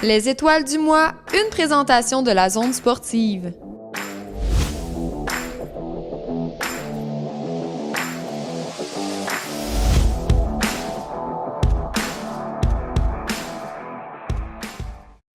Les étoiles du mois, une présentation de la zone sportive.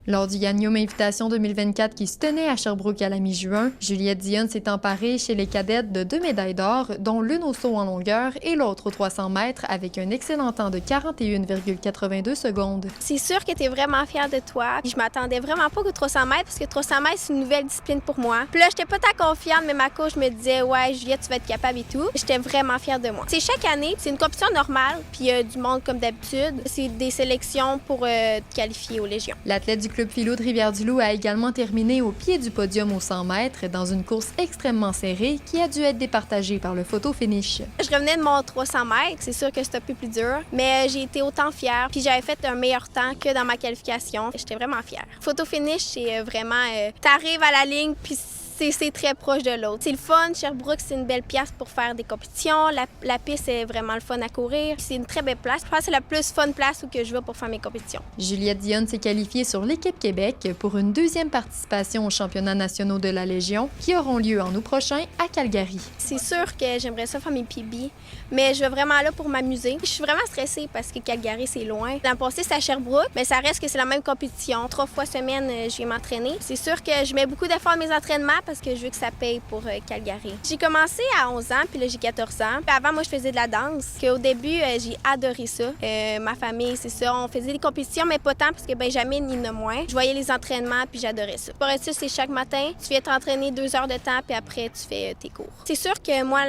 Lors du Gagnium Invitation 2024 qui se tenait à Sherbrooke à la mi-juin, Juliette Dionne s'est emparée chez les cadettes de 2 médailles d'or, dont l'une au saut en longueur et l'autre aux 300 mètres avec un excellent temps de 41,82 secondes. C'est sûr que tu es vraiment fière de toi. Je m'attendais vraiment pas qu'au 300 mètres parce que 300 mètres, c'est une nouvelle discipline pour moi. Puis là, j'étais pas tant confiante, mais ma coach me disait « Ouais, Juliette, tu vas être capable et tout ». J'étais vraiment fière de moi. C'est chaque année, c'est une compétition normale, puis il y a du monde comme d'habitude. C'est des sélections pour te qualifier aux Légions. L'athlète du Club Philo de Rivière-du-Loup a également terminé au pied du podium aux 100 mètres dans une course extrêmement serrée qui a dû être départagée par le photo-finish. Je revenais de mon 300 mètres, c'est sûr que c'était un peu plus dur, mais j'ai été autant fière, puis j'avais fait un meilleur temps que dans ma qualification. J'étais vraiment fière. Photo-finish, c'est vraiment, t'arrives à la ligne, puis c'est très proche de l'autre. C'est le fun. Sherbrooke, c'est une belle place pour faire des compétitions. La piste est vraiment le fun à courir. C'est une très belle place. Je pense que c'est la plus fun place où que je vais pour faire mes compétitions. Juliette Dionne s'est qualifiée sur l'équipe Québec pour une deuxième participation aux championnats nationaux de la Légion qui auront lieu en août prochain à Calgary. C'est sûr que j'aimerais ça faire mes PB, mais je vais vraiment là pour m'amuser. Je suis vraiment stressée parce que Calgary, c'est loin. L'an passé, c'est à Sherbrooke, mais ça reste que c'est la même compétition. 3 fois semaine, je vais m'entraîner. C'est sûr que je mets beaucoup d'efforts dans mes entraînements parce que je veux que ça paye pour Calgary. J'ai commencé à 11 ans, puis là, j'ai 14 ans. Puis avant, moi, je faisais de la danse. Au début, j'ai adoré ça. Ma famille, c'est ça. On faisait des compétitions, mais pas tant parce que Benjamin, il en a moins. Je voyais les entraînements, puis j'adorais ça. Pour être sûr, c'est chaque matin. Tu viens t'entraîner 2 heures de temps, puis après, tu fais tes cours. C'est sûr que moi,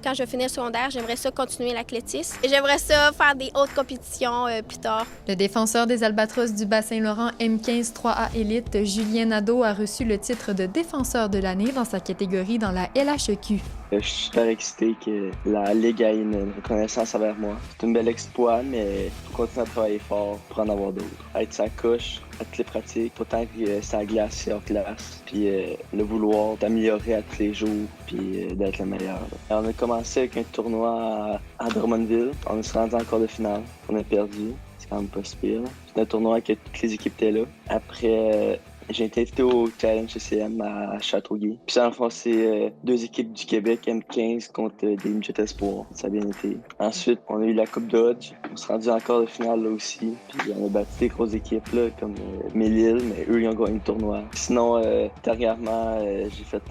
quand je vais finir le secondaire, j'aimerais ça continuer l'athlétisme. J'aimerais ça faire des hautes compétitions plus tard. Le défenseur des Albatros du Bas-Saint-Laurent M15 3A Élite, Julien Nadeau, a reçu le titre de défenseur de l'année dans sa catégorie dans la LHEQ. Je suis super excité que la Ligue ait une reconnaissance envers moi. C'est un bel exploit, mais il faut continuer à travailler fort pour en avoir d'autres. Être sa coche à toutes les pratiques, autant que c'est à glace et hors glace. Puis le vouloir d'améliorer à tous les jours, puis d'être le meilleur. Alors, on a commencé avec un tournoi à Drummondville. On s'est rendu en quart de finale. On a perdu. C'est quand même pas si pire. C'était un tournoi que toutes les équipes étaient là. Après, j'ai été invité au Challenge CCM à Châteauguay. Puis ça, en fond, c'est 2 équipes du Québec, M15, contre des midgets espoirs. Ça a bien été. Ensuite, on a eu la Coupe Dodge. On s'est rendu en quart de finale là aussi. Puis on a battu des grosses équipes là, comme Mélile, mais eux, ils ont gagné le tournoi. Sinon, dernièrement, j'ai fait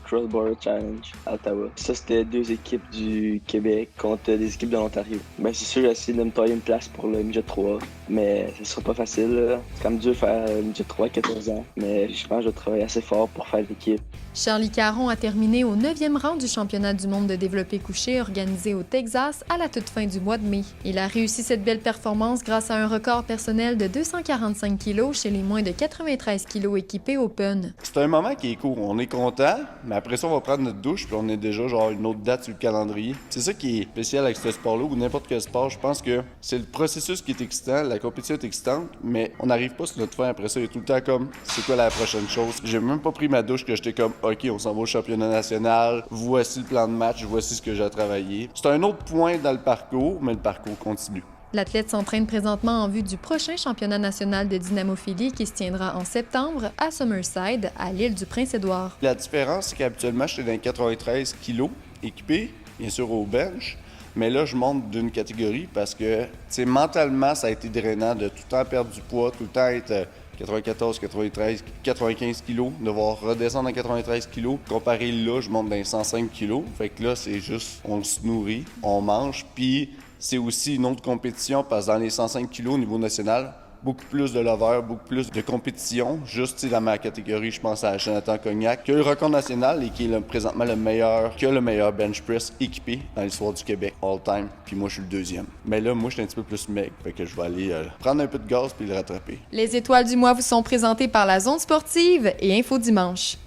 Cross-Border Challenge à Ottawa. Ça, c'était 2 équipes du Québec contre des équipes de l'Ontario. Ben, c'est sûr, j'ai essayé de me tailler une place pour le midget 3, mais ce sera pas facile. Là. C'est quand même dur de faire midget 3 à 14 ans. Mais je pense que je travaille assez fort pour faire l'équipe. Charlie Caron a terminé au 9e rang du championnat du monde de développé couché organisé au Texas à la toute fin du mois de mai. Il a réussi cette belle performance grâce à un record personnel de 245 kg chez les moins de 93 kg équipés Open. C'est un moment qui est court. On est content, mais après ça, on va prendre notre douche puis on est déjà genre une autre date sur le calendrier. C'est ça qui est spécial avec ce sport-là ou n'importe quel sport. Je pense que c'est le processus qui est excitant, la compétition est excitante, mais on n'arrive pas sur notre fin après ça. Il y a tout le temps comme c'est quoi la prochaine chose. J'ai même pas pris ma douche que j'étais comme OK, on s'en va au championnat national, voici le plan de match, voici ce que j'ai à travailler. C'est un autre point dans le parcours, mais le parcours continue. L'athlète s'entraîne présentement en vue du prochain championnat national de dynamophilie qui se tiendra en septembre à Summerside, à l'île du Prince-Édouard. La différence, c'est qu'habituellement, j'étais dans 93 kilos équipé, bien sûr au bench. Mais là, je monte d'une catégorie parce que, tu sais, mentalement, ça a été drainant de tout le temps perdre du poids, tout le temps être 94, 93, 95 kilos, devoir redescendre à 93 kilos. Comparé là, je monte dans 105 kilos. Fait que là, c'est juste, on se nourrit, on mange, puis c'est aussi une autre compétition parce que dans les 105 kilos au niveau national, beaucoup plus de lover, beaucoup plus de compétition. Juste dans ma catégorie, je pense à Jonathan Cognac, qui a le record national et qui est présentement le meilleur bench press équipé dans l'histoire du Québec, all time. Puis moi, je suis le 2e. Mais là, moi, je suis un petit peu plus maigre, fait que je vais aller prendre un peu de gaz puis le rattraper. Les étoiles du mois vous sont présentées par la Zone sportive et Info Dimanche.